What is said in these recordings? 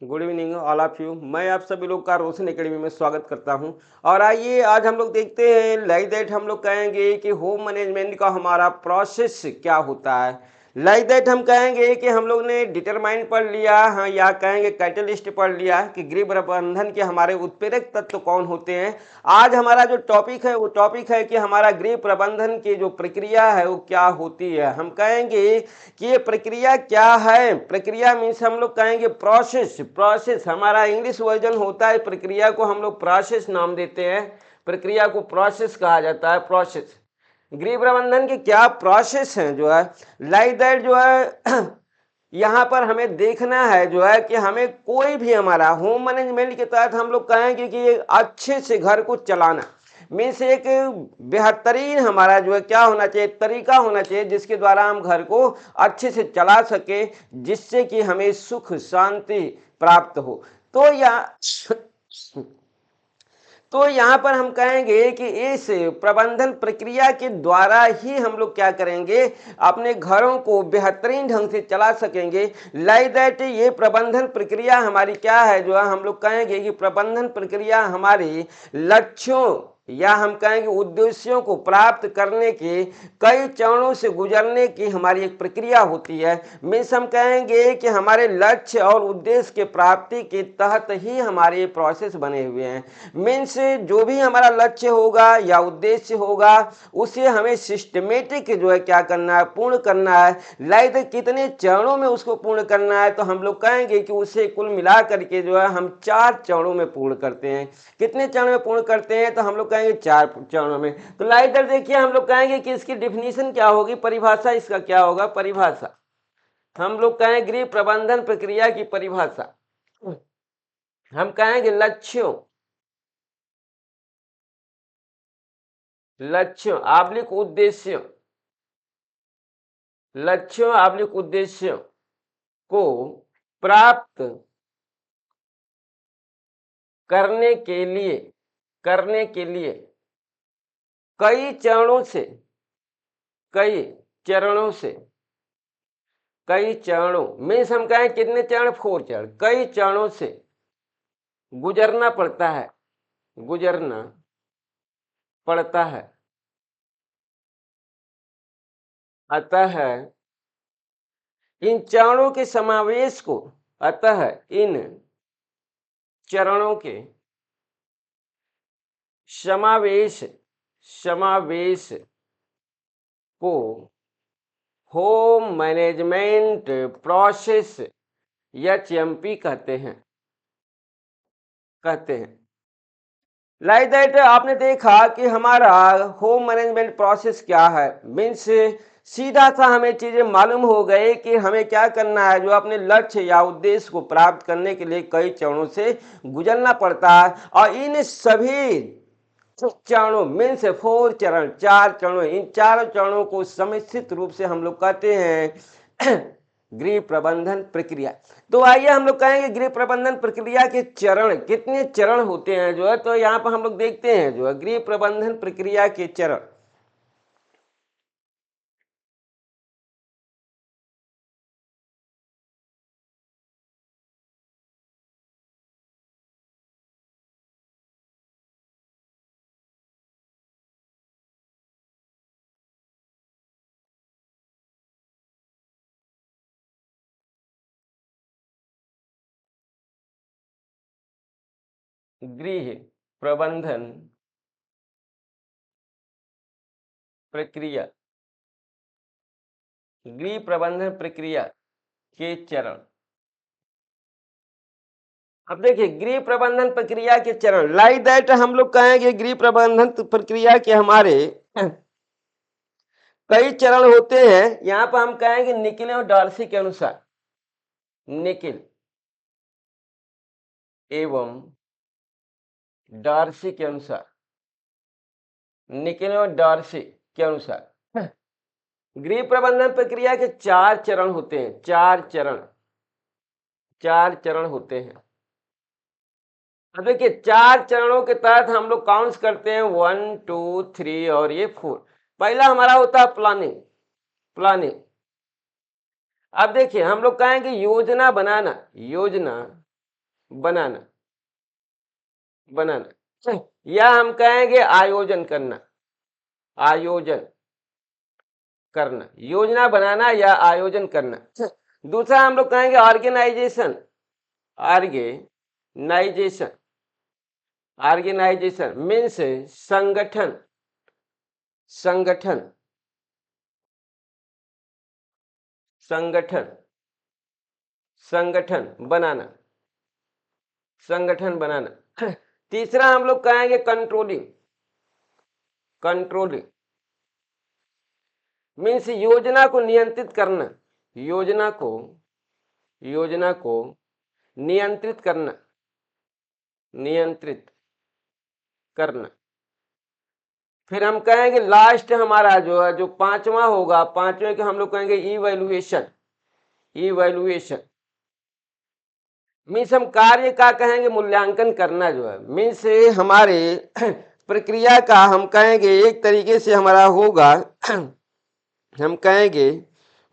Good evening all of you. मैं आप सभी लोग का रोशन एकेडमी में स्वागत करता हूं। और आइए आज हम लोग देखते हैं लाइक दैट हम लोग कहेंगे कि होम मैनेजमेंट का हमारा प्रोसेस क्या होता है। लाइक दैट हम कहेंगे कि हम लोग ने डिटरमाइन पढ़ लिया, हाँ, या कहेंगे कैटलिस्ट पढ़ लिया कि गृह प्रबंधन के हमारे उत्प्रेरक तत्व कौन होते हैं। आज हमारा जो टॉपिक है वो टॉपिक है कि हमारा गृह प्रबंधन की जो प्रक्रिया है वो क्या होती है। हम कहेंगे कि ये प्रक्रिया क्या है। प्रक्रिया मीन्स हम लोग कहेंगे प्रोसेस। प्रोसेस हमारा इंग्लिश वर्जन होता है, प्रक्रिया को हम लोग प्रोसेस नाम देते हैं। प्रक्रिया को प्रोसेस कहा जाता है, प्रोसेस। गृह प्रबंधन के क्या प्रोसेस हैं जो है लाइक दैट जो है यहाँ पर हमें देखना है जो है कि हमें कोई भी हमारा होम मैनेजमेंट के तहत हम लोग कहेंगे कि अच्छे से घर को चलाना मीन्स एक बेहतरीन हमारा जो है क्या होना चाहिए, तरीका होना चाहिए जिसके द्वारा हम घर को अच्छे से चला सके, जिससे कि हमें सुख शांति प्राप्त हो। तो यहाँ पर हम कहेंगे कि इस प्रबंधन प्रक्रिया के द्वारा ही हम लोग क्या करेंगे, अपने घरों को बेहतरीन ढंग से चला सकेंगे। लाइक दैट ये प्रबंधन प्रक्रिया हमारी क्या है जो है हम लोग कहेंगे कि प्रबंधन प्रक्रिया हमारे लक्ष्यों या हम कहेंगे उद्देश्यों को प्राप्त करने के कई चरणों से गुजरने की हमारी एक प्रक्रिया होती है। मीन्स हम कहेंगे कि हमारे लक्ष्य और उद्देश्य के प्राप्ति के तहत ही हमारे ये प्रोसेस बने हुए हैं। मीन्स जो भी हमारा लक्ष्य होगा या उद्देश्य होगा उसे हमें सिस्टमेटिक जो है क्या करना है, पूर्ण करना है। लाइक कितने चरणों में उसको पूर्ण करना है, तो हम लोग कहेंगे कि उसे कुल मिला करके जो है हम 4 चरणों में पूर्ण करते हैं। कितने चरण में पूर्ण करते हैं, तो हम लोग कहेंगे 4 चरणों में। तो लाइक देखिए हम लोग कहेंगे कि इसकी डिफिनीशन क्या होगी, परिभाषा इसका क्या होगा। परिभाषा हम लोग कहेंगे गृह प्रबंधन प्रक्रिया की परिभाषा हम कहेंगे लक्ष्यों आबलिक उद्देश्यों, लक्ष्यों आबलिक उद्देश्यों को प्राप्त करने के लिए कई चरणों से कई चरणों मीन्स हम कहें कितने चरण, 4 चरण, कई चरणों से गुजरना पड़ता है, गुजरना पड़ता है। अतः इन चरणों के समावेश को अतः इन चरणों के समावेश को होम मैनेजमेंट प्रोसेस एचएमपी कहते हैं। लाइक दैट आपने देखा कि हमारा होम मैनेजमेंट प्रोसेस क्या है। मीन्स सीधा सा हमें चीजें मालूम हो गए कि हमें क्या करना है, जो अपने लक्ष्य या उद्देश्य को प्राप्त करने के लिए कई चरणों से गुजरना पड़ता है। और इन सभी चरणों मीन्स 4 चरण, 4 चरणों, इन 4 चरणों को समिश्रित रूप से हम लोग कहते हैं गृह प्रबंधन प्रक्रिया। तो आइए हम लोग कहेंगे गृह प्रबंधन प्रक्रिया के चरण, कितने चरण होते हैं जो है, तो यहाँ पर हम लोग देखते हैं जो है गृह प्रबंधन प्रक्रिया के चरण। गृह प्रबंधन प्रक्रिया, गृह प्रबंधन प्रक्रिया के चरण। अब देखिए गृह प्रबंधन प्रक्रिया के चरण, लाइक दैट हम लोग कहेंगे गृह प्रबंधन प्रक्रिया के हमारे कई चरण होते हैं। यहाँ पर हम कहेंगे निकिल और डार्सी के अनुसार, निकिल एवं डार्सी के अनुसार, निकिल और डार्सी के अनुसार गृह प्रबंधन प्रक्रिया के 4 चरण होते हैं। 4 चरण होते हैं। अब देखिए 4 चरणों के तहत हम लोग काउंट्स करते हैं 1 2 3 और ये 4। पहला हमारा होता है प्लानिंग, अब देखिए हम लोग कहेंगे योजना बनाना, योजना बनाना, बनाना, या हम कहेंगे आयोजन करना, आयोजन करना, योजना बनाना या आयोजन करना। दूसरा हम लोग कहेंगे ऑर्गेनाइजेशन, ऑर्गेनाइजेशन, ऑर्गेनाइजेशन मीन्स संगठन, संगठन, संगठन, संगठन बनाना, संगठन बनाना। तीसरा हम लोग कहेंगे कंट्रोलिंग, कंट्रोलिंग मीन्स योजना को नियंत्रित करना, योजना को, योजना को नियंत्रित करना, नियंत्रित करना। फिर हम कहेंगे लास्ट हमारा जो है, जो पांचवा होगा, पांचवें के हम लोग कहेंगे इवैल्यूएशन, इवैल्यूएशन मीन्स हम कार्य का कहेंगे मूल्यांकन करना जो है, मीन्स हमारे प्रक्रिया का हम कहेंगे एक तरीके से हमारा होगा हम कहेंगे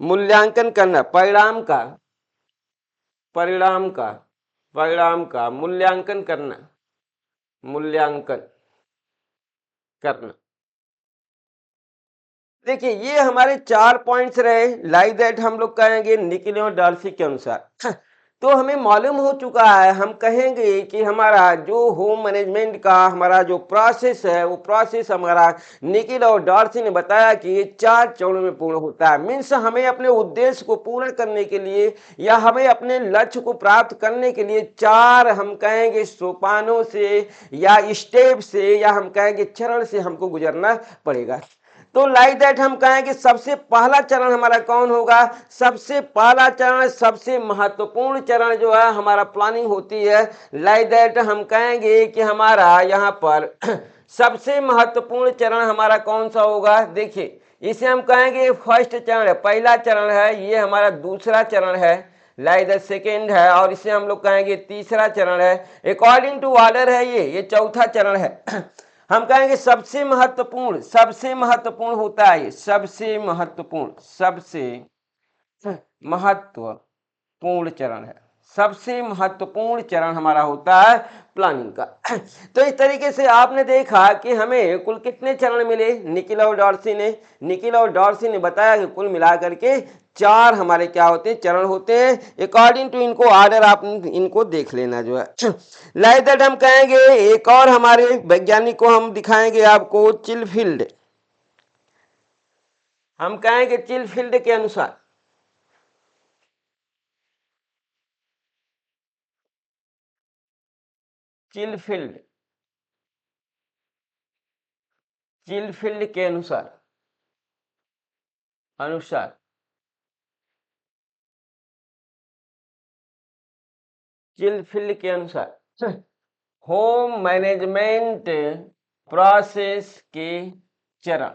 मूल्यांकन करना, परिणाम का, परिणाम का, परिणाम का मूल्यांकन करना, मूल्यांकन करना। देखिए ये हमारे 4 पॉइंट्स रहे, लाइक दैट हम लोग कहेंगे निकिले और डार्सी के अनुसार। तो हमें मालूम हो चुका है, हम कहेंगे कि हमारा जो होम मैनेजमेंट का हमारा जो प्रोसेस है, वो प्रोसेस हमारा निकिल और डार्सी ने बताया कि ये 4 चरणों में पूर्ण होता है। मीन्स हमें अपने उद्देश्य को पूर्ण करने के लिए या हमें अपने लक्ष्य को प्राप्त करने के लिए 4 हम कहेंगे सोपानों से या स्टेप से या हम कहेंगे चरण से हमको गुजरना पड़ेगा। तो लाइक दैट हम कहेंगे सबसे पहला चरण हमारा कौन होगा, सबसे पहला चरण, सबसे महत्वपूर्ण चरण जो है हमारा प्लानिंग होती है। लाइक दैट हम कहेंगे कि हमारा यहाँ पर सबसे महत्वपूर्ण चरण हमारा कौन सा होगा, देखिए इसे हम कहेंगे फर्स्ट चरण है, पहला चरण है, ये हमारा दूसरा चरण है, लाइक द सेकेंड है, और इसे हम लोग कहेंगे तीसरा चरण है। अकॉर्डिंग टू ऑर्डर है, ये चौथा चरण है। हम कहेंगे सबसे महत्वपूर्ण, सबसे महत्वपूर्ण होता है ये, सबसे महत्वपूर्ण, सबसे महत्वपूर्ण चरण है, सबसे महत्वपूर्ण चरण हमारा होता है प्लानिंग का। तो इस तरीके से आपने देखा कि हमें कुल कितने चरण मिले, निकिल और डॉर्सी ने, निकिल और डॉर्सी ने बताया कि कुल मिलाकर के 4 हमारे क्या होते हैं, चरण होते हैं। अकॉर्डिंग टू इनको ऑर्डर आप इनको देख लेना जो है। लाइक दैट हम कहेंगे एक और हमारे वैज्ञानिक को हम दिखाएंगे आपको, चिलफील्ड, हम कहेंगे चिलफील्ड के अनुसार, चिलफील्ड, चिलफील्ड के अनुसार, अनुसार चिलफील्ड के अनुसार होम मैनेजमेंट प्रोसेस के चरण,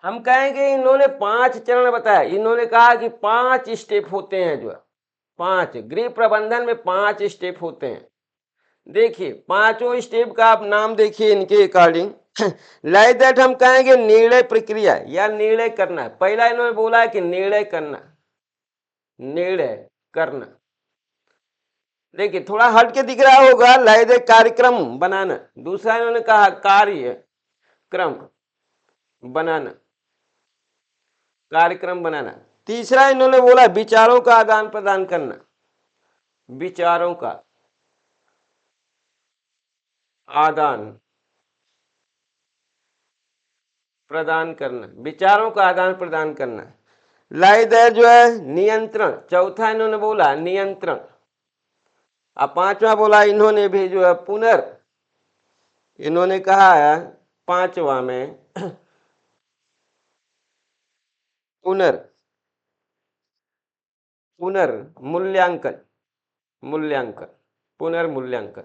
हम कहेंगे इन्होंने 5 चरण बताया, इन्होंने कहा कि 5 स्टेप होते हैं जो है, 5 गृह प्रबंधन में 5 स्टेप होते हैं। देखिए पांचों स्टेप का आप नाम देखिए इनके अकॉर्डिंग। लाइक दैट हम कहेंगे निर्णय प्रक्रिया या निर्णय करना, पहला इन्होंने बोला है कि निर्णय करना, निर्णय करना। देखिए थोड़ा हट के दिख रहा होगा, लाइक दैट कार्यक्रम बनाना, दूसरा इन्होंने कहा कार्यक्रम बनाना, कार्यक्रम बनाना। तीसरा इन्होंने बोला विचारों का आदान प्रदान करना, विचारों का आदान प्रदान करना, विचारों का आदान प्रदान करना। लाइक दैट जो है नियंत्रण, चौथा इन्होंने बोला नियंत्रण। अब पांचवा बोला इन्होंने भी जो है इन्होंने कहा है पांचवा में पुनर् पुनर्मूल्यांकन, मूल्यांकन, पुनर्मूल्यांकन।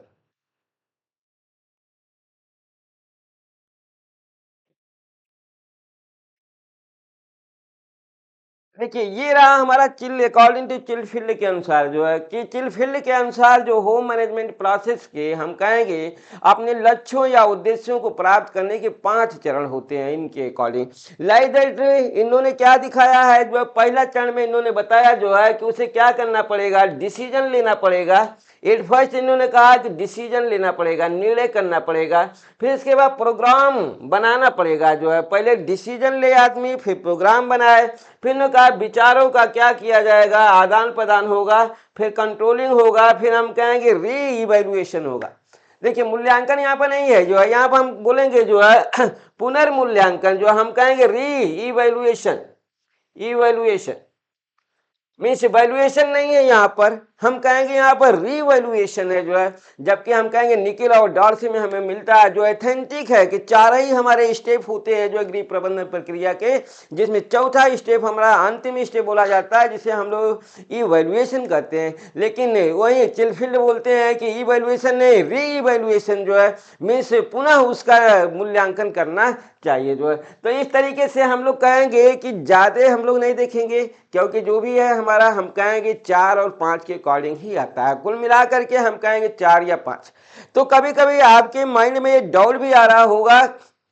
देखिए, ये रहा हमारा चिल अकॉर्डिंग टू चिलफील्ड के अनुसार जो है कि चिलफील्ड के अनुसार जो होम मैनेजमेंट प्रोसेस के हम कहेंगे अपने लक्ष्यों या उद्देश्यों को प्राप्त करने के 5 चरण होते हैं इनके अकॉर्डिंग। लाइक दैट इन्होंने क्या दिखाया है, जो है पहला चरण में इन्होंने बताया जो है कि उसे क्या करना पड़ेगा, डिसीजन लेना पड़ेगा। एट फर्स्ट इन्होंने कहा कि डिसीजन लेना पड़ेगा, निर्णय करना पड़ेगा। फिर इसके बाद प्रोग्राम बनाना पड़ेगा, जो है पहले डिसीजन ले आदमी, फिर प्रोग्राम बनाए, फिर इन्होंने कहा विचारों का क्या किया जाएगा, आदान प्रदान होगा, फिर कंट्रोलिंग होगा, फिर हम कहेंगे री इवेल्युएशन होगा। देखिए, मूल्यांकन यहाँ पर नहीं है, जो है यहाँ पर हम बोलेंगे जो है पुनर्मूल्यांकन, जो हम कहेंगे re evaluation. Evaluation means valuation नहीं है, यहाँ पर हम कहेंगे यहाँ पर रीवैल्यूएशन है जो है। जबकि हम कहेंगे निकिल और डॉर्सी में हमें मिलता है जो एथेंटिक है कि 4 ही हमारे स्टेप होते हैं जो गृह प्रबंधन प्रक्रिया के, जिसमें चौथा स्टेप हमारा अंतिम स्टेप बोला जाता है जिसे हम लोग इवैल्यूएशन करते हैं। लेकिन वही चिलफील्ड बोलते हैं कि इवैल्यूएशन नहीं, रीइवैल्यूएशन जो है मीन्स पुनः उसका मूल्यांकन करना चाहिए जो है। तो इस तरीके से हम लोग कहेंगे कि ज़्यादा हम लोग नहीं देखेंगे, क्योंकि जो भी है हमारा हम कहेंगे 4 और 5 के अकॉर्डिंग ही आता है। कुल मिला करके हम कहेंगे 4 या 5। तो कभी कभी आपके माइंड में ये डाउट भी आ रहा होगा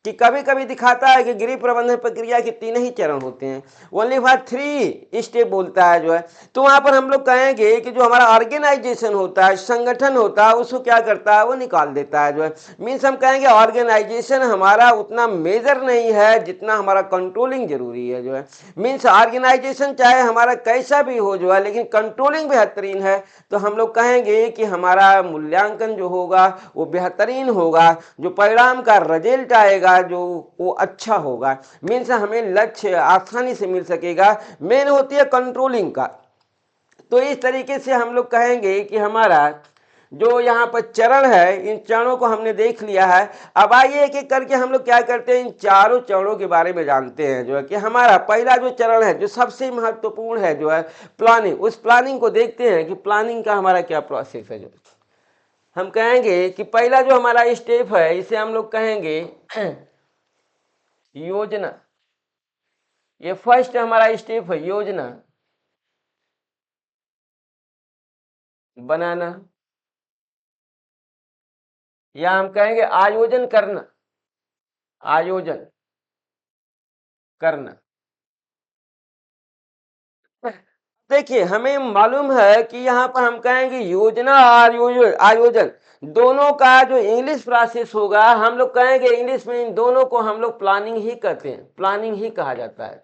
कि कभी कभी दिखाता है कि गृह प्रबंधन प्रक्रिया के 3 ही चरण होते हैं, ओनली फॉर 3 स्टेप बोलता है जो है। तो वहां पर हम लोग कहेंगे कि जो हमारा ऑर्गेनाइजेशन होता है, संगठन होता है, उसको क्या करता है, वो निकाल देता है जो है। मीन्स हम कहेंगे ऑर्गेनाइजेशन हमारा उतना मेजर नहीं है जितना हमारा कंट्रोलिंग जरूरी है जो है। मीन्स ऑर्गेनाइजेशन चाहे हमारा कैसा भी हो जो है, लेकिन कंट्रोलिंग बेहतरीन है तो हम लोग कहेंगे कि हमारा मूल्यांकन जो होगा वो बेहतरीन होगा, जो परिणाम का रिजल्ट आएगा जो वो अच्छा होगा। मीन्स हमें लक्ष्य आसानी से मिल सकेगा। मेन होती है कंट्रोलिंग का। तो इस तरीके से हम लोग कहेंगे कि हमारा जो यहाँ पर चरण है, इन चरणों को हमने देख लिया है। अब आइए एक एक करके हम लोग क्या करते हैं, इन चारों चरणों के बारे में जानते हैं जो है कि हमारा पहला जो चरण है जो सबसे महत्वपूर्ण है जो है प्लानिंग। उस प्लानिंग को देखते हैं कि प्लानिंग का हमारा क्या प्रोसेस है। जो हम कहेंगे कि पहला जो हमारा स्टेप है इसे हम लोग कहेंगे योजना। ये फर्स्ट हमारा स्टेप है, योजना बनाना, या हम कहेंगे आयोजन करना। आयोजन करना। देखिए, हमें मालूम है कि यहाँ पर हम कहेंगे योजना और आयोजन दोनों का जो इंग्लिश प्रोसेस होगा, हम लोग कहेंगे इंग्लिश में इन दोनों को हम लोग प्लानिंग ही कहते हैं, प्लानिंग ही कहा जाता है।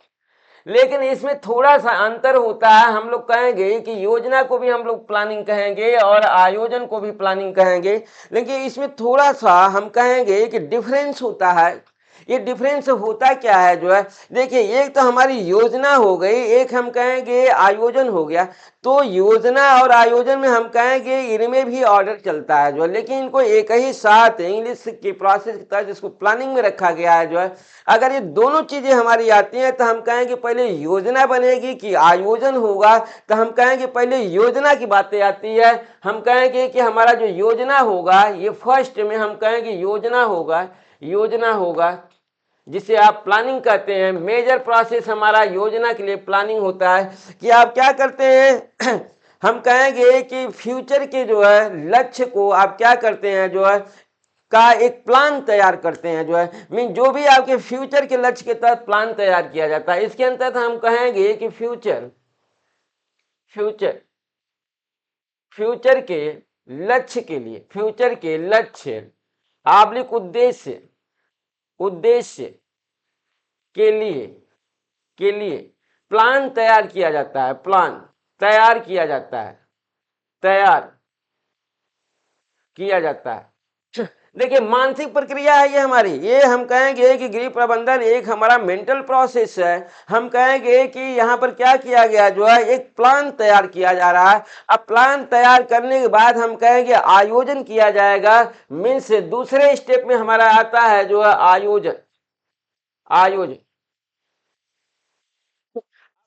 लेकिन इसमें थोड़ा सा अंतर होता है। हम लोग कहेंगे कि योजना को भी हम लोग प्लानिंग कहेंगे और आयोजन को भी प्लानिंग कहेंगे, लेकिन इसमें थोड़ा सा हम कहेंगे कि डिफरेंस होता है। ये डिफरेंस होता क्या है जो है, देखिए एक तो हमारी योजना हो गई, एक हम कहेंगे आयोजन हो गया। तो योजना और आयोजन में हम कहेंगे इनमें भी ऑर्डर चलता है जो है, लेकिन इनको एक ही साथ इंग्लिश की प्रोसेस की तरह जिसको प्लानिंग में रखा गया है जो है। अगर ये दोनों चीजें हमारी आती हैं तो हम कहेंगे पहले योजना बनेगी कि आयोजन होगा, तो हम कहेंगे पहले योजना की बातें आती है। हम कहेंगे कि हमारा जो योजना होगा ये फर्स्ट में हम कहेंगे योजना होगा। योजना होगा जिसे आप प्लानिंग कहते हैं। मेजर प्रोसेस हमारा योजना के लिए प्लानिंग होता है कि आप क्या करते हैं हम कहेंगे कि फ्यूचर के जो है लक्ष्य को आप क्या करते हैं जो है का एक प्लान तैयार करते हैं जो है। मीन जो भी आपके फ्यूचर के लक्ष्य के तहत प्लान तैयार किया जाता है, इसके अंतर्गत हम कहेंगे कि फ्यूचर फ्यूचर फ्यूचर के लक्ष्य के लिए, फ्यूचर के लक्ष्य आबलिक उद्देश्य, उद्देश्य के लिए प्लान तैयार किया जाता है। प्लान तैयार किया जाता है, तैयार किया जाता है। देखिए, मानसिक प्रक्रिया है ये हमारी। ये हम कहेंगे कि गृह प्रबंधन एक हमारा मेंटल प्रोसेस है। हम कहेंगे कि यहाँ पर क्या किया गया जो है, एक प्लान तैयार किया जा रहा है। अब प्लान तैयार करने के बाद हम कहेंगे आयोजन किया जाएगा। मीन्स दूसरे स्टेप में हमारा आता है जो है आयोजन। आयोजन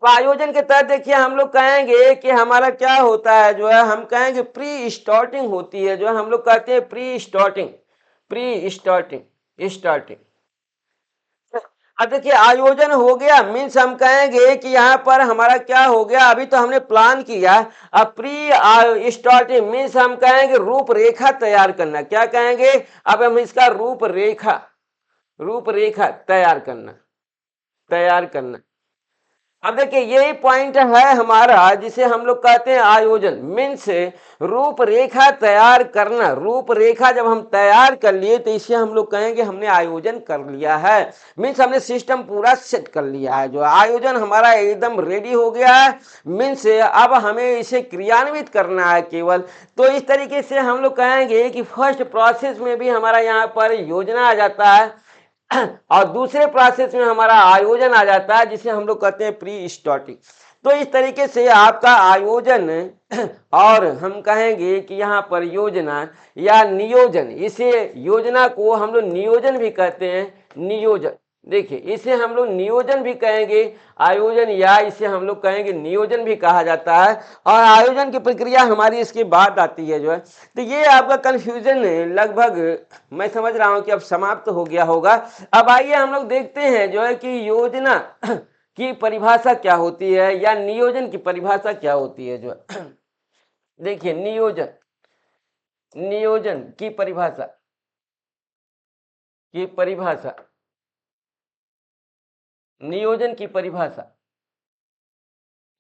आयोजन के तहत देखिए हम लोग कहेंगे कि हमारा क्या होता है जो है, हम कहेंगे प्री स्टार्टिंग होती है जो हम लोग कहते हैं pre starting. Pre starting starting अब देखिए आयोजन हो गया मीन्स हम कहेंगे कि यहाँ पर हमारा क्या हो गया, अभी तो हमने प्लान किया। अब प्री स्टार्टिंग मीन्स हम कहेंगे रूपरेखा तैयार करना। क्या कहेंगे, अब हम इसका रूपरेखा, रूपरेखा तैयार करना, तैयार करना। अब देखिए यही पॉइंट है हमारा जिसे हम लोग कहते हैं आयोजन मीन्स रूपरेखा तैयार करना। रूपरेखा जब हम तैयार कर लिए तो इसे हम लोग कहेंगे हमने आयोजन कर लिया है, मीन्स हमने सिस्टम पूरा सेट कर लिया है। जो आयोजन हमारा एकदम रेडी हो गया है मीन्स अब हमें इसे क्रियान्वित करना है केवल। तो इस तरीके से हम लोग कहेंगे कि फर्स्ट प्रोसेस में भी हमारा यहाँ पर योजना आ जाता है और दूसरे प्रोसेस में हमारा आयोजन आ जाता है जिसे हम लोग कहते हैं प्री स्टार्टिंग। तो इस तरीके से आपका आयोजन और हम कहेंगे कि यहाँ पर योजना या नियोजन, इसे योजना को हम लोग नियोजन भी कहते हैं, नियोजन। देखिए इसे हम लोग नियोजन भी कहेंगे, आयोजन या इसे हम लोग कहेंगे नियोजन भी कहा जाता है। और आयोजन की प्रक्रिया हमारी इसके बाद आती है जो है। तो ये आपका कंफ्यूजन लगभग मैं समझ रहा हूं कि अब समाप्त हो गया होगा। अब आइए हम लोग देखते हैं जो है कि योजना की परिभाषा क्या होती है या नियोजन की परिभाषा क्या होती है जो है। देखिए नियोजन, नियोजन की परिभाषा, की परिभाषा, नियोजन की परिभाषा।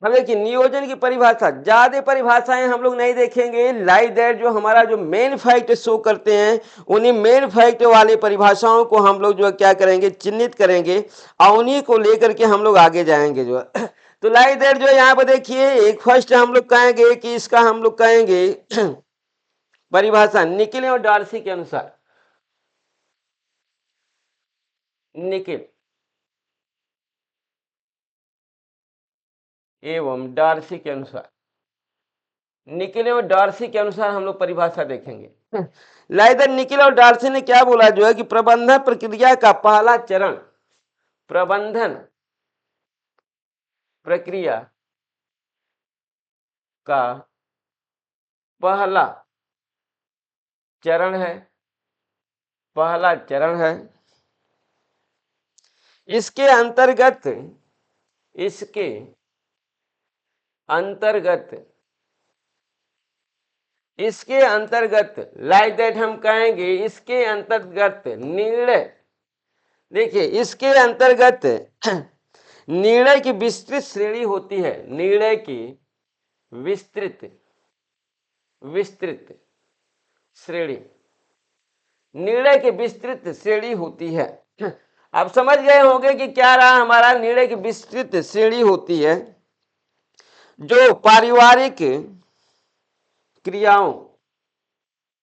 अब देखिए नियोजन की परिभाषा, ज्यादा परिभाषाएं हम लोग नहीं देखेंगे। लाइक दैट जो हमारा जो मेन फैक्ट शो करते हैं उन्हीं मेन फैक्ट वाले परिभाषाओं को हम लोग जो है क्या करेंगे, चिन्हित करेंगे और उन्हीं को लेकर के हम लोग आगे जाएंगे जो है। तो लाइक दैट जो है यहाँ पर देखिए एक फर्स्ट हम लोग कहेंगे कि इसका हम लोग कहेंगे परिभाषा निकिल और डार्सी के अनुसार, निकिल एवं डार्सी के अनुसार, निकिल और डार्सी के अनुसार हम लोग परिभाषा देखेंगे। लाइदर निकिल और डार्सी ने क्या बोला जो है कि प्रबंधन प्रक्रिया का पहला चरण, प्रबंधन प्रक्रिया का पहला चरण है, पहला चरण है। इसके अंतर्गत, इसके अंतर्गत, इसके अंतर्गत लाइक दैट हम कहेंगे इसके अंतर्गत निर्णय, देखिए इसके अंतर्गत निर्णय की विस्तृत श्रेणी होती है, निर्णय की विस्तृत, विस्तृत श्रेणी, निर्णय की विस्तृत श्रेणी होती है। आप समझ गए होंगे कि क्या रहा हमारा, निर्णय की विस्तृत श्रेणी होती है जो पारिवारिक क्रियाओं,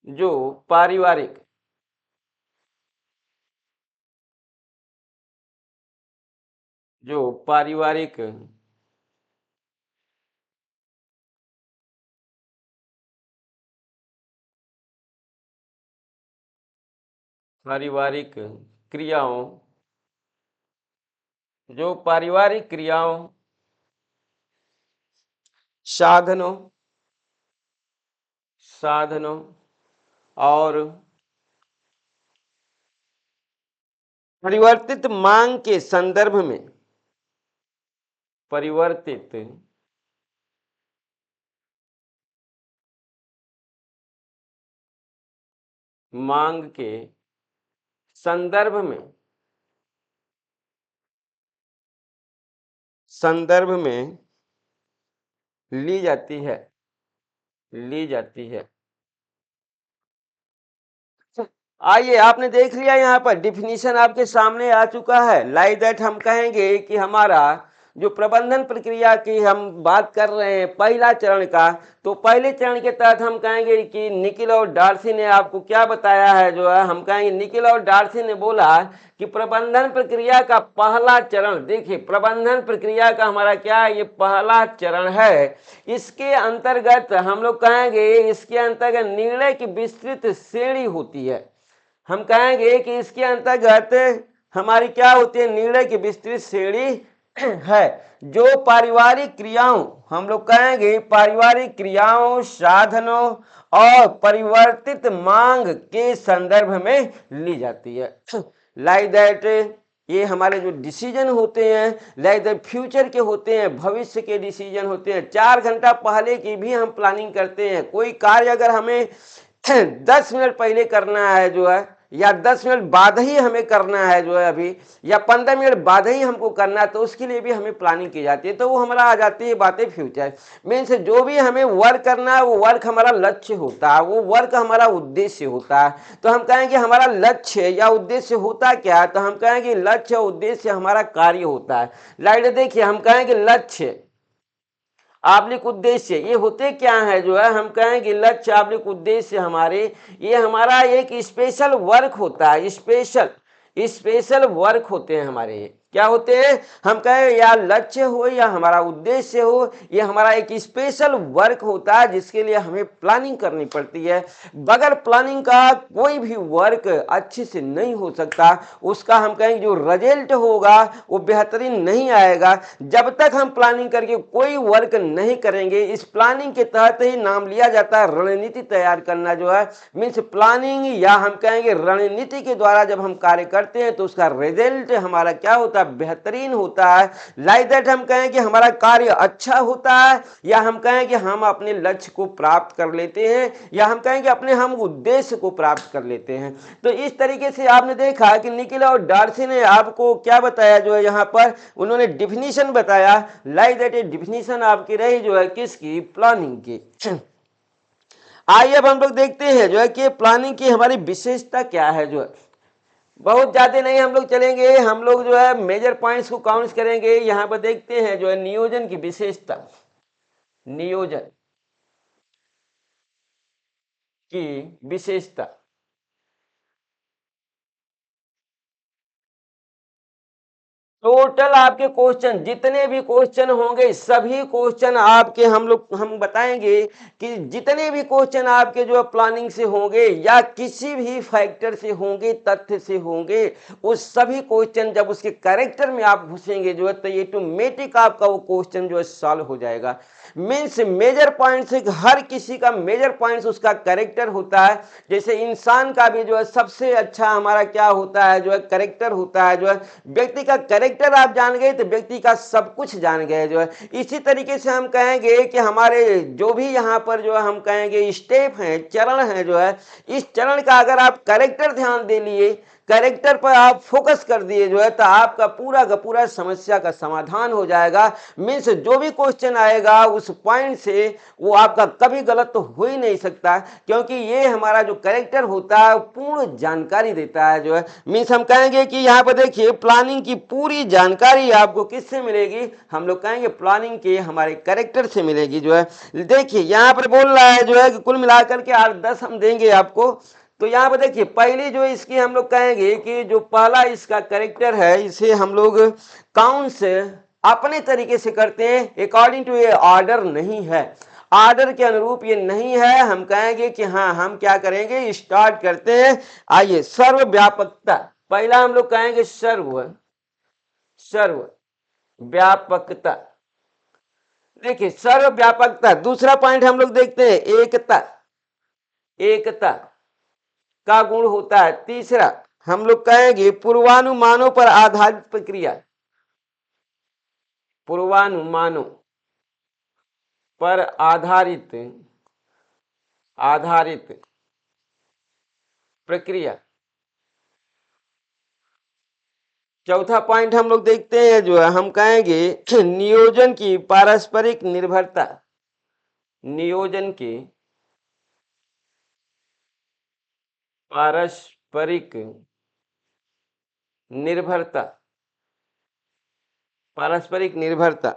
जो पारिवारिक, जो पारिवारिक पारिवारिक क्रियाओं, जो पारिवारिक क्रियाओं, साधनों, साधनों और परिवर्तित मांग के संदर्भ में, परिवर्तित मांग के संदर्भ में, संदर्भ में ली जाती है, ली जाती है। आइए आपने देख लिया यहाँ पर डिफिनीशन आपके सामने आ चुका है। लाइक दैट हम कहेंगे कि हमारा जो प्रबंधन प्रक्रिया की हम बात कर रहे हैं पहला चरण का, तो पहले चरण के तहत हम कहेंगे कि निकिल और डार्सी ने आपको क्या बताया है जो है, हम कहेंगे निकिल और डार्सी ने बोला कि प्रबंधन प्रक्रिया का पहला चरण, देखिए प्रबंधन प्रक्रिया का हमारा क्या है, ये पहला चरण है। इसके अंतर्गत हम लोग कहेंगे, इसके अंतर्गत निर्णय की विस्तृत श्रेणी होती है। हम कहेंगे कि इसके अंतर्गत हमारी क्या होती है, निर्णय की विस्तृत श्रेणी है जो पारिवारिक क्रियाओं, हम लोग कहेंगे पारिवारिक क्रियाओं, साधनों और परिवर्तित मांग के संदर्भ में ली जाती है। लाइक दैट ये हमारे जो डिसीजन होते हैं लाइक द फ्यूचर के होते हैं, भविष्य के डिसीजन होते हैं। 4 घंटा पहले की भी हम प्लानिंग करते हैं। कोई कार्य अगर हमें 10 मिनट पहले करना है जो है, या 10 मिनट बाद ही हमें करना है जो है अभी, या 15 मिनट बाद ही हमको करना है, तो उसके लिए भी हमें प्लानिंग की जाती है। तो वो हमारा आ जाती है बातें फ्यूचर मीन्स जो भी हमें वर्क करना है वो वर्क हमारा लक्ष्य होता है, वो वर्क हमारा उद्देश्य होता है। तो हम कहेंगे हमारा लक्ष्य या उद्देश्य होता क्या है, तो हम कहेंगे लक्ष्य और उद्देश्य हमारा कार्य होता है। लाइट देखिए, हम कहेंगे लक्ष्य आबलिक उद्देश्य, ये होते क्या है जो है, हम कहेंगे लक्ष्य आबलिक उद्देश्य हमारे, ये हमारा एक स्पेशल वर्क होता है। स्पेशल स्पेशल वर्क होते हैं हमारे। क्या होते हैं, हम कहें या लक्ष्य हो या हमारा उद्देश्य हो, ये हमारा एक स्पेशल वर्क होता है जिसके लिए हमें प्लानिंग करनी पड़ती है। बगैर प्लानिंग का कोई भी वर्क अच्छे से नहीं हो सकता, उसका हम कहेंगे जो रिजल्ट होगा वो बेहतरीन नहीं आएगा। जब तक हम प्लानिंग करके कोई वर्क नहीं करेंगे, इस प्लानिंग के तहत ही नाम लिया जाता है रणनीति तैयार करना जो है, मीन्स प्लानिंग या हम कहेंगे रणनीति के द्वारा जब हम कार्य करते हैं तो उसका रिजल्ट हमारा क्या होता है, बेहतरीन होता है। लाइक दैट हम कहें कि हमारा कार्य अच्छा होता है, या हम कहें कि हम अपने लक्ष्य को प्राप्त कर लेते हैं, या हम कहें कि अपने हम उद्देश्य को प्राप्त कर लेते हैं। तो इस तरीके से आपने देखा कि निकिल और डार्सी ने आपको क्या बताया जो है, यहाँ पर उन्होंने डिफिनीशन बताया। लाइक दैट ये डिफिनीशन आपकी रही जो है किसकी, प्लानिंग की। आइए अब हम लोग देखते हैं जो है कि प्लानिंग की हमारी विशेषता क्या है जो है। बहुत ज्यादा नहीं हम लोग चलेंगे, हम लोग जो है मेजर पॉइंट्स को काउंट करेंगे। यहाँ पर देखते हैं जो है नियोजन की विशेषता, नियोजन की विशेषता। टोटल आपके क्वेश्चन जितने भी क्वेश्चन होंगे, सभी क्वेश्चन आपके हम बताएंगे कि जितने भी क्वेश्चन आपके जो प्लानिंग से होंगे या किसी भी फैक्टर से होंगे, तथ्य से होंगे, उस सभी क्वेश्चन जब उसके कैरेक्टर में आप घुसेंगे जो है, तो ये ऑटोमेटिक आपका वो क्वेश्चन जो है सॉल्व हो जाएगा। मीन्स मेजर पॉइंट्स, हर किसी का मेजर पॉइंट्स उसका कैरेक्टर होता है। जैसे इंसान का भी जो है सबसे अच्छा हमारा क्या होता है जो है, कैरेक्टर होता है जो है। व्यक्ति का कैरेक्टर आप जान गए तो व्यक्ति का सब कुछ जान गए जो है। इसी तरीके से हम कहेंगे कि हमारे जो भी यहाँ पर जो है हम कहेंगे स्टेप हैं, चरण हैं जो है, इस चरण का अगर आप कैरेक्टर ध्यान दे लिए, कैरेक्टर पर आप फोकस कर दिए जो है, तो आपका पूरा का पूरा समस्या का समाधान हो जाएगा। मीन्स जो भी क्वेश्चन आएगा उस पॉइंट से वो आपका कभी गलत तो हो ही नहीं सकता, क्योंकि ये हमारा जो कैरेक्टर होता है पूर्ण जानकारी देता है जो है। मीन्स हम कहेंगे कि यहाँ पर देखिए प्लानिंग की पूरी जानकारी आपको किससे मिलेगी, हम लोग कहेंगे प्लानिंग के हमारे कैरेक्टर से मिलेगी जो है। देखिए यहाँ पर बोल रहा है जो है कि कुल मिलाकर के 8-10 हम देंगे आपको। तो यहाँ पर देखिए पहली जो इसकी हम लोग कहेंगे कि जो पहला इसका कैरेक्टर है, इसे हम लोग काउंट्स अपने तरीके से करते हैं, अकॉर्डिंग टू ये ऑर्डर नहीं है, ऑर्डर के अनुरूप ये नहीं है। हम कहेंगे कि हाँ हम क्या करेंगे, स्टार्ट करते हैं। आइए, सर्वव्यापकता, पहला हम लोग कहेंगे सर्व व्यापकता। देखिए सर्वव्यापकता, दूसरा पॉइंट हम लोग देखते हैं एकता, एकता का गुण होता है। तीसरा हम लोग कहेंगे पूर्वानुमानों पर आधारित प्रक्रिया, पूर्वानुमानों पर आधारित आधारित प्रक्रिया। चौथा पॉइंट हम लोग देखते हैं जो है, हम कहेंगे नियोजन की पारस्परिक निर्भरता, नियोजन की पारस्परिक निर्भरता, पारस्परिक निर्भरता।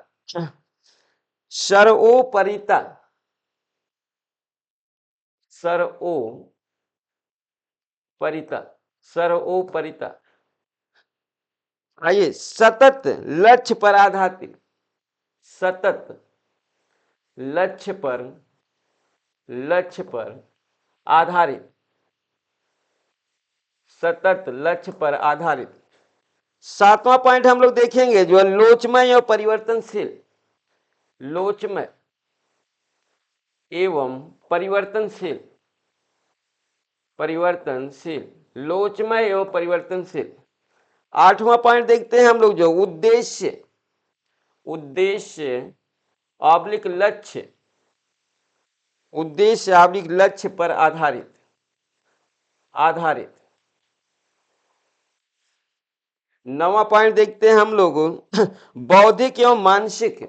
सर्वोपरिता, सर्वोपरिता, सर्वोपरिता। आइए, सतत लक्ष्य पर आधारित, सतत लक्ष्य पर, लक्ष्य पर आधारित, सतत लक्ष्य पर आधारित। सातवां पॉइंट हम लोग देखेंगे जो है लोचमय और परिवर्तनशील, लोचमय एवं परिवर्तनशील, परिवर्तनशील, लोचमय एवं परिवर्तनशील। 8वां पॉइंट देखते हैं हम लोग, जो उद्देश्य, उद्देश्य ऑब्लिक लक्ष्य, उद्देश्य ऑब्लिक लक्ष्य पर आधारित, आधारित। 9वां पॉइंट देखते हैं हम लोग बौद्धिक एवं मानसिक,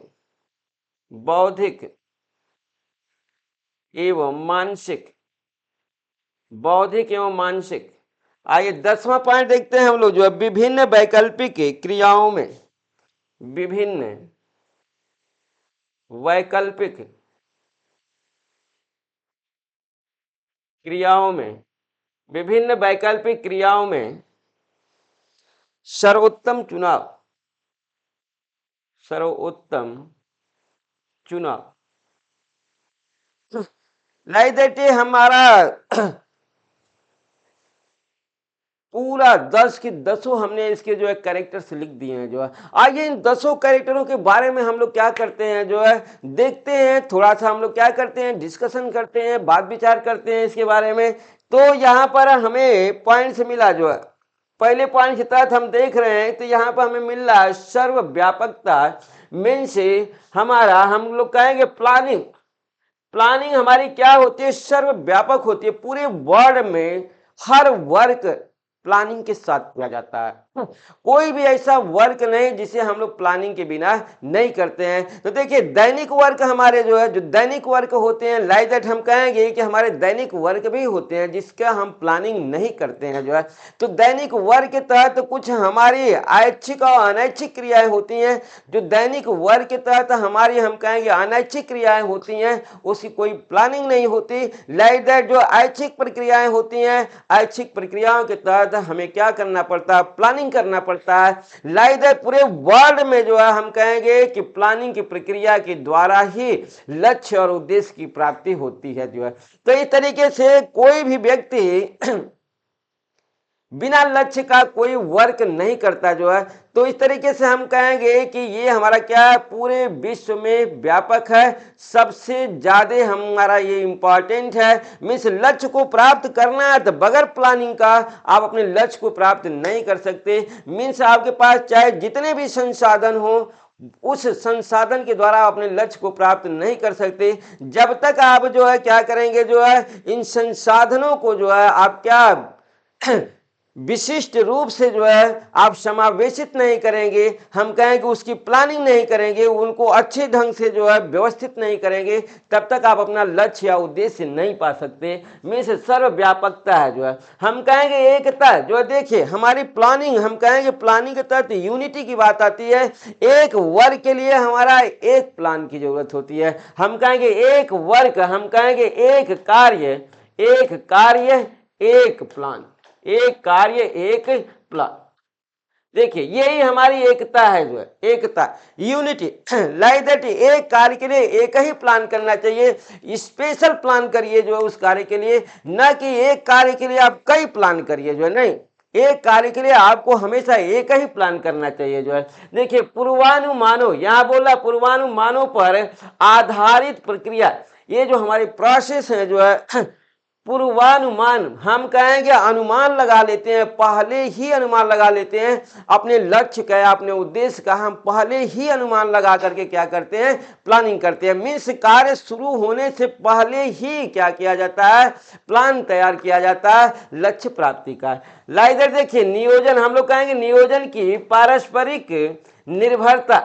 बौद्धिक एवं मानसिक, बौद्धिक एवं मानसिक। आइए 10वां पॉइंट देखते हैं हम लोग, जो है विभिन्न वैकल्पिक क्रियाओं में, विभिन्न वैकल्पिक क्रियाओं में, विभिन्न वैकल्पिक क्रियाओं में सर्वोत्तम चुनाव, सर्वोत्तम चुनाव। लाइक दैट हमारा पूरा 10 की 10 हमने इसके जो है कैरेक्टर्स लिख दिए हैं जो है। आइए इन 10 कैरेक्टरों के बारे में हम लोग क्या करते हैं जो है, देखते हैं, थोड़ा सा हम लोग क्या करते हैं, डिस्कशन करते हैं, बात विचार करते हैं इसके बारे में। तो यहाँ पर हमें पॉइंट्स मिला जो है, पहले पॉइंट के तहत हम देख रहे हैं, तो यहाँ पर हमें मिल रहा है सर्वव्यापकता, मीन्स हमारा, हम लोग कहेंगे प्लानिंग, प्लानिंग हमारी क्या होती है, सर्वव्यापक होती है, पूरे वर्ल्ड में हर वर्क प्लानिंग के साथ किया जाता है। कोई भी ऐसा वर्क नहीं जिसे हम लोग प्लानिंग के बिना नहीं करते हैं। तो देखिए दैनिक वर्क हमारे जो है, जो दैनिक वर्क होते हैं, लाइक दैट हम कहेंगे कि हमारे दैनिक वर्क भी होते हैं जिसका हम प्लानिंग नहीं करते हैं जो है। तो दैनिक वर्क के तहत कुछ हमारी ऐच्छिक और अनैच्छिक क्रियाएं होती हैं। जो दैनिक वर्क के तहत हमारी, हम कहेंगे अनैच्छिक क्रियाएं होती हैं, उसकी कोई प्लानिंग नहीं होती। लाइक दैट जो ऐच्छिक प्रक्रियाएं होती हैं, ऐच्छिक प्रक्रियाओं के तहत हमें क्या करना पड़ता है, प्लानिंग करना पड़ता है। लाइक दैट पूरे वर्ल्ड में जो है हम कहेंगे कि प्लानिंग की प्रक्रिया के द्वारा ही लक्ष्य और उद्देश्य की प्राप्ति होती है जो है। तो इस तरीके से कोई भी व्यक्ति बिना लक्ष्य का कोई वर्क नहीं करता जो है। तो इस तरीके से हम कहेंगे कि ये हमारा क्या है, पूरे विश्व में व्यापक है, सबसे ज्यादा हमारा ये इंपॉर्टेंट है। मीन्स लक्ष्य को प्राप्त करना है तो बगैर प्लानिंग का आप अपने लक्ष्य को प्राप्त नहीं कर सकते। मीन्स आपके पास चाहे जितने भी संसाधन हो, उस संसाधन के द्वारा आप अपने लक्ष्य को प्राप्त नहीं कर सकते जब तक आप जो है क्या करेंगे जो है, इन संसाधनों को जो है आप क्या विशिष्ट रूप से जो है आप समावेशित नहीं करेंगे, हम कहेंगे उसकी प्लानिंग नहीं करेंगे, उनको अच्छे ढंग से जो है व्यवस्थित नहीं करेंगे, तब तक आप अपना लक्ष्य या उद्देश्य नहीं पा सकते। में से सर्वव्यापकता है जो है, हम कहेंगे एकता जो है। देखिए हमारी प्लानिंग, हम कहेंगे प्लानिंग के तहत यूनिटी की बात आती है। एक वर्क के लिए हमारा एक प्लान की जरूरत होती है। हम कहेंगे एक वर्क, हम कहेंगे एक कार्य, एक कार्य एक प्लान, एक कार्य एक प्लान। देखिए यही हमारी एकता है जो है, एकता, यूनिटी। लाइक दैट एक कार्य के लिए एक ही प्लान करना चाहिए, स्पेशल प्लान करिए जो है उस कार्य के लिए, न कि एक कार्य के लिए आप कई प्लान करिए जो है, नहीं, एक कार्य के लिए आपको हमेशा एक ही प्लान करना चाहिए जो है। देखिए पूर्वानुमानों, यहां बोला पूर्वानुमानों पर आधारित प्रक्रिया, ये जो हमारी प्रोसेस है जो है, पूर्वानुमान, हम कहेंगे अनुमान लगा लेते हैं, पहले ही अनुमान लगा लेते हैं अपने लक्ष्य का, अपने उद्देश्य का हम पहले ही अनुमान लगा करके क्या करते हैं, प्लानिंग करते हैं। मीन्स कार्य शुरू होने से पहले ही क्या किया जाता है, प्लान तैयार किया जाता है लक्ष्य प्राप्ति का। लाइक देखिए नियोजन, हम लोग कहेंगे नियोजन की पारस्परिक निर्भरता।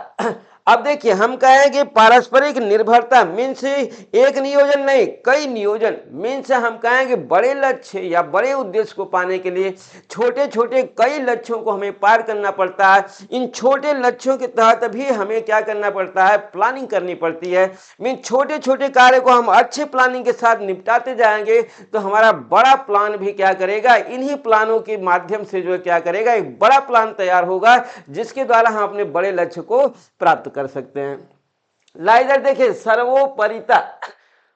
अब देखिए हम कहेंगे पारस्परिक निर्भरता मीन्स एक नियोजन नहीं, कई नियोजन। मीन्स हम कहेंगे बड़े लक्ष्य या बड़े उद्देश्य को पाने के लिए छोटे छोटे कई लक्ष्यों को हमें पार करना पड़ता है। इन छोटे लक्ष्यों के तहत भी हमें क्या करना पड़ता है, प्लानिंग करनी पड़ती है। मीन्स छोटे छोटे कार्य को हम अच्छे प्लानिंग के साथ निपटाते जाएंगे तो हमारा बड़ा प्लान भी क्या करेगा, इन्हीं प्लानों के माध्यम से जो है क्या करेगा, एक बड़ा प्लान तैयार होगा जिसके द्वारा हम अपने बड़े लक्ष्य को प्राप्त कर सकते हैं। लाइदर देखिए सर्वोपरिता,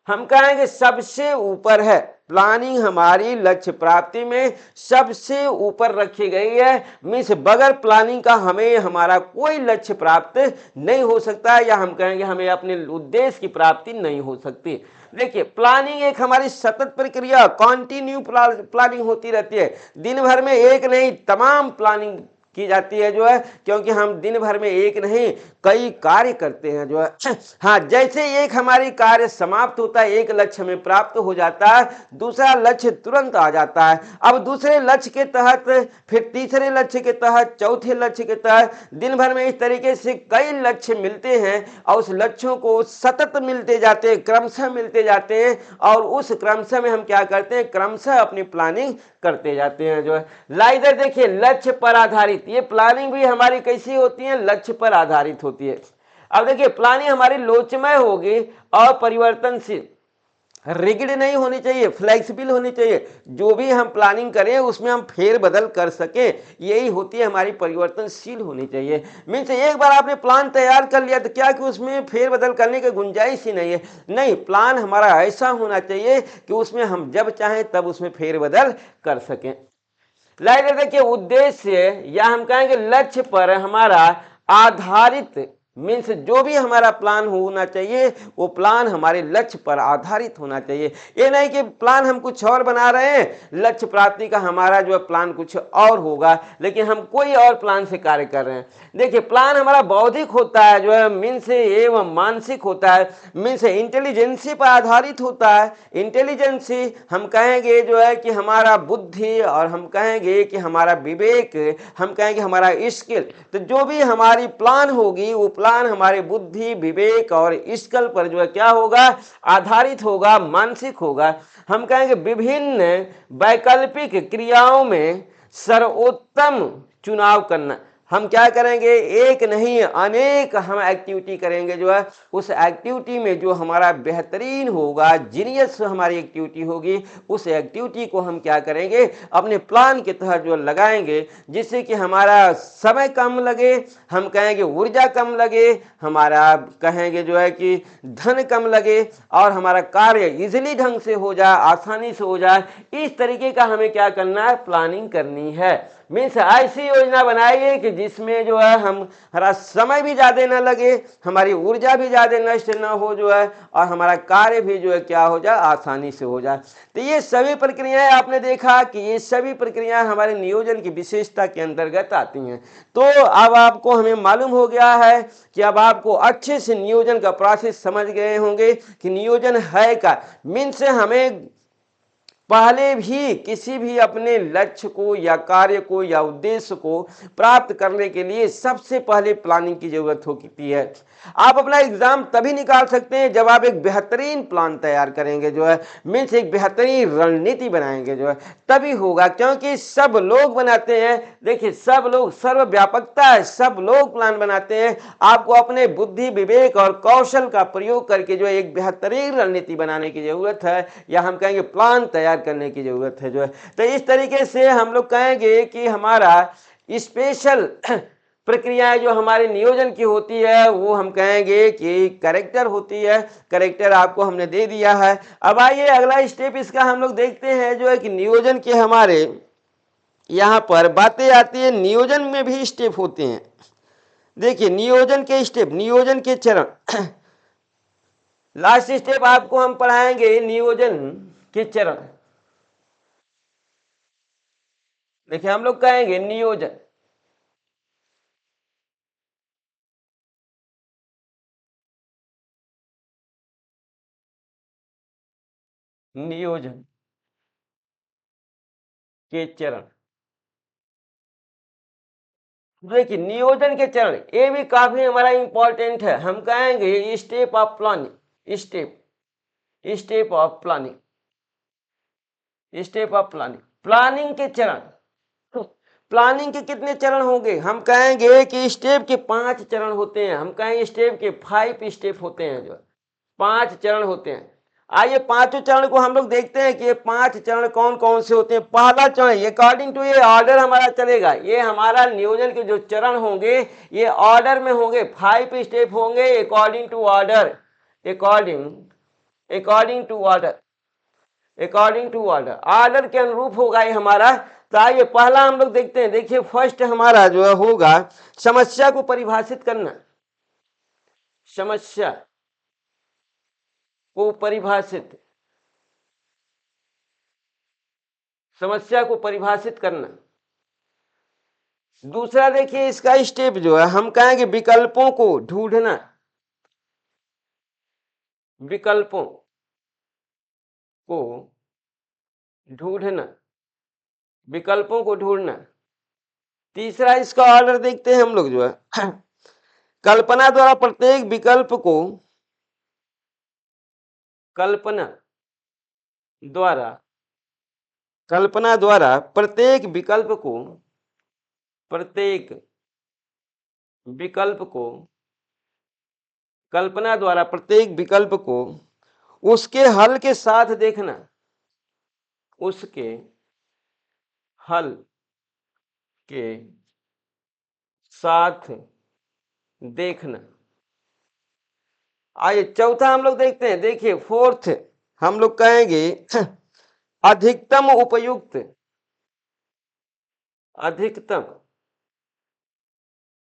हम कहेंगे सबसे ऊपर है, प्लानिंग हमारी लक्ष्य प्राप्ति में सबसे ऊपर रखी गई है। मीन्स बगैर प्लानिंग का हमें हमारा कोई लक्ष्य प्राप्त नहीं हो सकता, या हम कहेंगे हमें अपने उद्देश्य की प्राप्ति नहीं हो सकती। देखिए प्लानिंग एक हमारी सतत प्रक्रिया, कॉन्टिन्यू प्लानिंग होती रहती है, दिन भर में एक नहीं तमाम प्लानिंग की जाती है जो है, क्योंकि हम दिन भर में एक नहीं कई कार्य करते हैं जो है। हाँ, जैसे एक हमारी कार्य समाप्त होता है, एक लक्ष्य हमें प्राप्त हो जाता है, दूसरा लक्ष्य तुरंत आ जाता है। अब दूसरे लक्ष्य के तहत, फिर तीसरे लक्ष्य के तहत, चौथे लक्ष्य के तहत, दिन भर में इस तरीके से कई लक्ष्य मिलते हैं और उस लक्ष्यों को सतत मिलते जाते हैं, क्रमशः मिलते जाते हैं, और उस क्रमशः में हम क्या करते हैं, क्रमशः अपनी प्लानिंग करते जाते हैं जो है। इधर देखिए, लक्ष्य पर आधारित, ये प्लानिंग भी हमारी कैसी होती है, लक्ष्य पर आधारित होती है। अब देखिए, प्लानिंग हमारी लोचमय होगी और परिवर्तनशील, रिगिड नहीं होनी चाहिए, फ्लेक्सिबल होनी चाहिए। जो भी हम प्लानिंग करें उसमें हम फेर बदल कर सकें, यही होती है हमारी परिवर्तनशील होनी चाहिए। मीन्स एक बार आपने प्लान तैयार कर लिया तो क्या कि उसमें फेर बदल करने की गुंजाइश ही नहीं है। नहीं, प्लान हमारा ऐसा होना चाहिए कि उसमें हम जब चाहें तब उसमें फेर बदल कर सकें। लाइट देखिए, उद्देश्य या हम कहेंगे लक्ष्य पर हमारा आधारित, मीन्स जो भी हमारा प्लान होना चाहिए वो प्लान हमारे लक्ष्य पर आधारित होना चाहिए। ये नहीं कि प्लान हम कुछ और बना रहे हैं, लक्ष्य प्राप्ति का हमारा जो है प्लान कुछ और होगा, लेकिन हम कोई और प्लान से कार्य कर रहे हैं। देखिए, प्लान हमारा बौद्धिक होता है जो है, मीन्स एवं मानसिक होता है, मीन्स इंटेलिजेंसी पर आधारित होता है। इंटेलिजेंसी हम कहेंगे जो है कि हमारा बुद्धि, और हम कहेंगे कि हमारा विवेक, हम कहेंगे हमारा स्किल। तो जो भी हमारी प्लान होगी वो प्लान हमारे बुद्धि, विवेक और स्किल पर जो है क्या होगा, आधारित होगा, मानसिक होगा। हम कहेंगे विभिन्न वैकल्पिक क्रियाओं में सर्वोत्तम चुनाव करना। हम क्या करेंगे, एक नहीं अनेक हम एक्टिविटी करेंगे जो है, उस एक्टिविटी में जो हमारा बेहतरीन होगा, जीनियस हमारी एक्टिविटी होगी, उस एक्टिविटी को हम क्या करेंगे, अपने प्लान के तहत जो लगाएंगे, जिससे कि हमारा समय कम लगे, हम कहेंगे ऊर्जा कम लगे, हमारा कहेंगे जो है कि धन कम लगे, और हमारा कार्य इजीली ढंग से हो जाए, आसानी से हो जाए। इस तरीके का हमें क्या करना है, प्लानिंग करनी है। मीन्स ऐसी योजना बनाइए कि जिसमें जो है हमारा समय भी ज़्यादा ना लगे, हमारी ऊर्जा भी ज़्यादा नष्ट ना हो जो है, और हमारा कार्य भी जो है क्या हो जाए, आसानी से हो जाए। तो ये सभी प्रक्रियाएं आपने देखा कि ये सभी प्रक्रियाएं हमारे नियोजन की विशेषता के अंतर्गत आती हैं। तो अब आपको हमें मालूम हो गया है कि अब आपको अच्छे से नियोजन का प्रोसेस समझ गए होंगे कि नियोजन है क्या। मीन्स हमें पहले भी किसी भी अपने लक्ष्य को या कार्य को या उद्देश्य को प्राप्त करने के लिए सबसे पहले प्लानिंग की जरूरत होती है। आप अपना एग्जाम तभी निकाल सकते हैं जब आप एक बेहतरीन प्लान तैयार करेंगे जो है, मीन्स एक बेहतरीन रणनीति बनाएंगे जो है, तभी होगा। क्योंकि सब लोग बनाते हैं, देखिए सब लोग, सर्वव्यापकता है, सब लोग प्लान बनाते हैं। आपको अपने बुद्धि, विवेक और कौशल का प्रयोग करके जो है एक बेहतरीन रणनीति बनाने की जरूरत है, या हम कहेंगे प्लान तैयार करने की जरूरत है जो है। तो इस तरीके से हम लोग कहेंगे कि हमारा स्पेशल प्रक्रियाएं जो हमारे नियोजन की होती है वो हम कहेंगे कि करेक्टर होती है। करेक्टर आपको हमने दे दिया है। अब आइए अगला स्टेप इसका हम लोग देखते हैं जो है कि नियोजन के हमारे यहाँ पर बातें आती है। नियोजन में भी स्टेप होते हैं। देखिए, नियोजन के स्टेप, नियोजन के चरण, लास्ट स्टेप आपको हम पढ़ाएंगे नियोजन के चरण। देखिए, हम लोग कहेंगे नियोजन, नियोजन के चरण। देखिए, नियोजन के चरण ये भी काफी हमारा इंपॉर्टेंट है। हम कहेंगे step of planning, step, step of planning, step of planning, planning के चरण। तो प्लानिंग के कितने चरण होंगे, हम कहेंगे कि स्टेप के 5 चरण होते हैं। हम कहेंगे स्टेप के 5 स्टेप होते हैं, जो 5 चरण होते हैं। आइए पांचों चरण को हम लोग देखते हैं कि ये 5 चरण कौन कौन से होते हैं। पहला चरण, अकॉर्डिंग टू ये ऑर्डर हमारा चलेगा। ये हमारा नियोजन के जो चरण होंगे ये ऑर्डर में होंगे, 5 स्टेप होंगे according to order, according, according to order, according to order, order के अनुरूप होगा ये हमारा। तो आइए पहला हम लोग देखते हैं। देखिए, फर्स्ट हमारा जो है होगा समस्या को परिभाषित करना, समस्या को परिभाषित, समस्या को परिभाषित करना, दूसरा देखिए इसका स्टेप जो है, हम कहेंगे विकल्पों को ढूंढना, विकल्पों को ढूंढना, विकल्पों को ढूंढना। तीसरा इसका ऑर्डर देखते हैं हम लोग जो है, कल्पना द्वारा प्रत्येक विकल्प को, कल्पना द्वारा, कल्पना द्वारा प्रत्येक विकल्प को, प्रत्येक विकल्प को, कल्पना द्वारा प्रत्येक विकल्प को उसके हल के साथ देखना, उसके हल के साथ देखना। आइए चौथा हम लोग देखते हैं, देखिए फोर्थ हम लोग कहेंगे अधिकतम उपयुक्त, अधिकतम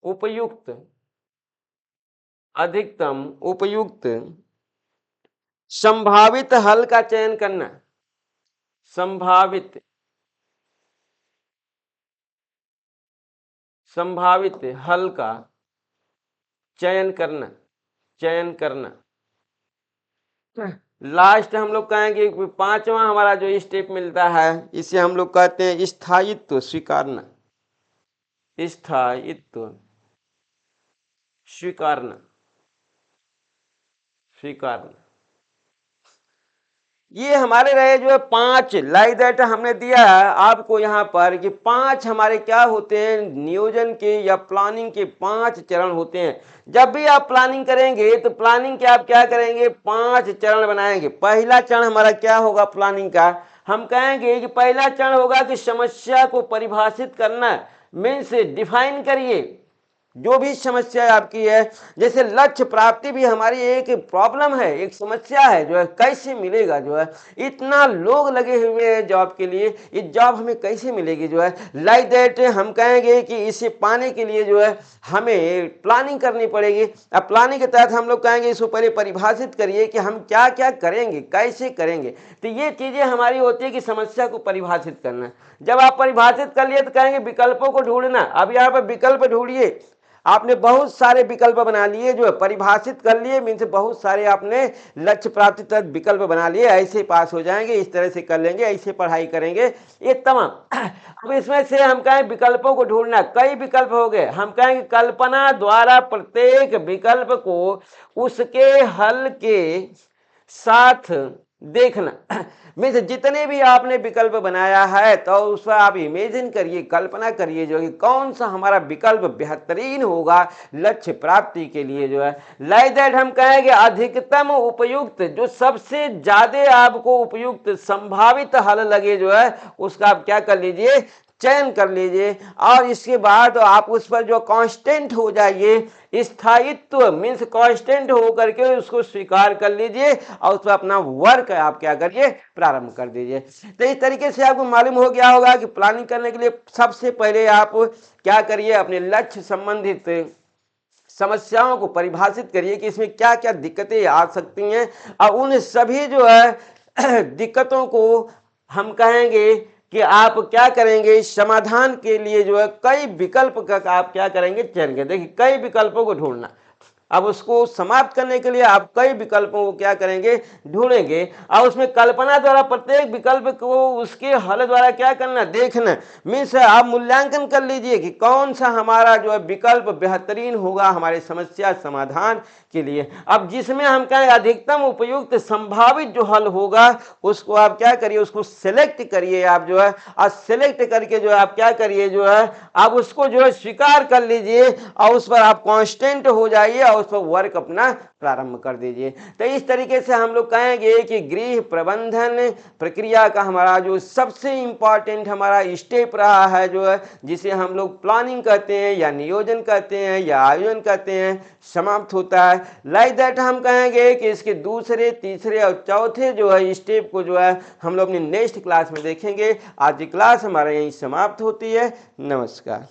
उपयुक्त, अधिकतम उपयुक्त संभावित हल का चयन करना, संभावित, संभावित हल का चयन करना, चयन करना। लास्ट हम लोग कहेंगे पांचवा हमारा जो स्टेप मिलता है, इसे हम लोग कहते हैं स्थायित्व स्वीकारना, स्थायित्व स्वीकारना, स्वीकारना। ये हमारे रहे जो है 5 लाइक दैट हमने दिया है आपको यहाँ पर कि 5 हमारे क्या होते हैं, नियोजन के या प्लानिंग के 5 चरण होते हैं। जब भी आप प्लानिंग करेंगे तो प्लानिंग के आप क्या करेंगे, 5 चरण बनाएंगे। पहला चरण हमारा क्या होगा प्लानिंग का, हम कहेंगे कि पहला चरण होगा कि समस्या को परिभाषित करना, मीन्स डिफाइन करिए जो भी समस्या आपकी है। जैसे लक्ष्य प्राप्ति भी हमारी एक प्रॉब्लम है, एक समस्या है जो है, कैसे मिलेगा जो है, इतना लोग लगे हुए हैं जॉब के लिए, ये जॉब हमें कैसे मिलेगी जो है, लाइक दैट हम कहेंगे कि इसे पाने के लिए जो है हमें प्लानिंग करनी पड़ेगी। अब प्लानिंग के तहत हम लोग कहेंगे इसको पहले परिभाषित करिए कि हम क्या क्या करेंगे, कैसे करेंगे। तो ये चीजें हमारी होती है कि समस्या को परिभाषित करना। जब आप परिभाषित कर लिए तो कहेंगे विकल्पों को ढूंढना। अब यहाँ पर विकल्प ढूंढिए, आपने बहुत सारे विकल्प बना लिए जो है परिभाषित कर लिए, मीन्स बहुत सारे आपने लक्ष्य प्राप्ति तक विकल्प बना लिए, ऐसे पास हो जाएंगे, इस तरह से कर लेंगे, ऐसे पढ़ाई करेंगे, ये तमाम। अब इसमें से हम कहें विकल्पों को ढूंढना, कई विकल्प हो गए, हम कहेंगे कल्पना द्वारा प्रत्येक विकल्प को उसके हल के साथ देखना। मीन्स जितने भी आपने विकल्प बनाया है तो उस पर आप इमेजिन करिए, कल्पना करिए जो कि कौन सा हमारा विकल्प बेहतरीन होगा लक्ष्य प्राप्ति के लिए जो है। लाइक दैट हम कहेंगे अधिकतम उपयुक्त, जो सबसे ज्यादा आपको उपयुक्त संभावित हल लगे जो है उसका आप क्या कर लीजिए, चयन कर लीजिए। और इसके बाद आप उस पर जो कांस्टेंट हो जाइए, स्थायित्व मीन्स कांस्टेंट हो करके उसको स्वीकार कर लीजिए और उस पर अपना वर्क आप क्या करिए, प्रारंभ कर दीजिए। तो इस तरीके से आपको मालूम हो गया होगा कि प्लानिंग करने के लिए सबसे पहले आप क्या करिए, अपने लक्ष्य संबंधित समस्याओं को परिभाषित करिए कि इसमें क्या क्या दिक्कतें आ सकती हैं, और उन सभी जो है दिक्कतों को हम कहेंगे कि आप क्या करेंगे, समाधान के लिए जो है कई विकल्प का आप क्या करेंगे, चयन करेंगे। देखिए कई विकल्पों को ढूंढना, अब उसको समाप्त करने के लिए आप कई विकल्पों को क्या करेंगे, ढूंढेंगे, और उसमें कल्पना द्वारा प्रत्येक विकल्प को उसके हल द्वारा क्या करना, देखना। मीन्स आप मूल्यांकन कर लीजिए कि कौन सा हमारा जो है विकल्प बेहतरीन होगा हमारे समस्या समाधान के लिए। अब जिसमें हम कहें अधिकतम उपयुक्त संभावित जो हल होगा उसको आप क्या करिए, उसको सिलेक्ट करिए आप जो है, और सिलेक्ट करके जो है आप क्या करिए जो है, आप उसको जो है स्वीकार कर लीजिए और उस पर आप कांस्टेंट हो जाइए और उस पर वर्क अपना प्रारंभ कर दीजिए। तो इस तरीके से हम लोग कहेंगे कि गृह प्रबंधन प्रक्रिया का हमारा जो सबसे इंपॉर्टेंट हमारा स्टेप रहा है जो है, जिसे हम लोग प्लानिंग कहते हैं या नियोजन कहते हैं या आयोजन कहते हैं, समाप्त होता है। लाइक दैट हम कहेंगे कि इसके दूसरे तीसरे और चौथे जो है स्टेप को जो है हम लोग अपनी नेक्स्ट क्लास में देखेंगे। आज की क्लास हमारे यहीं समाप्त होती है। नमस्कार।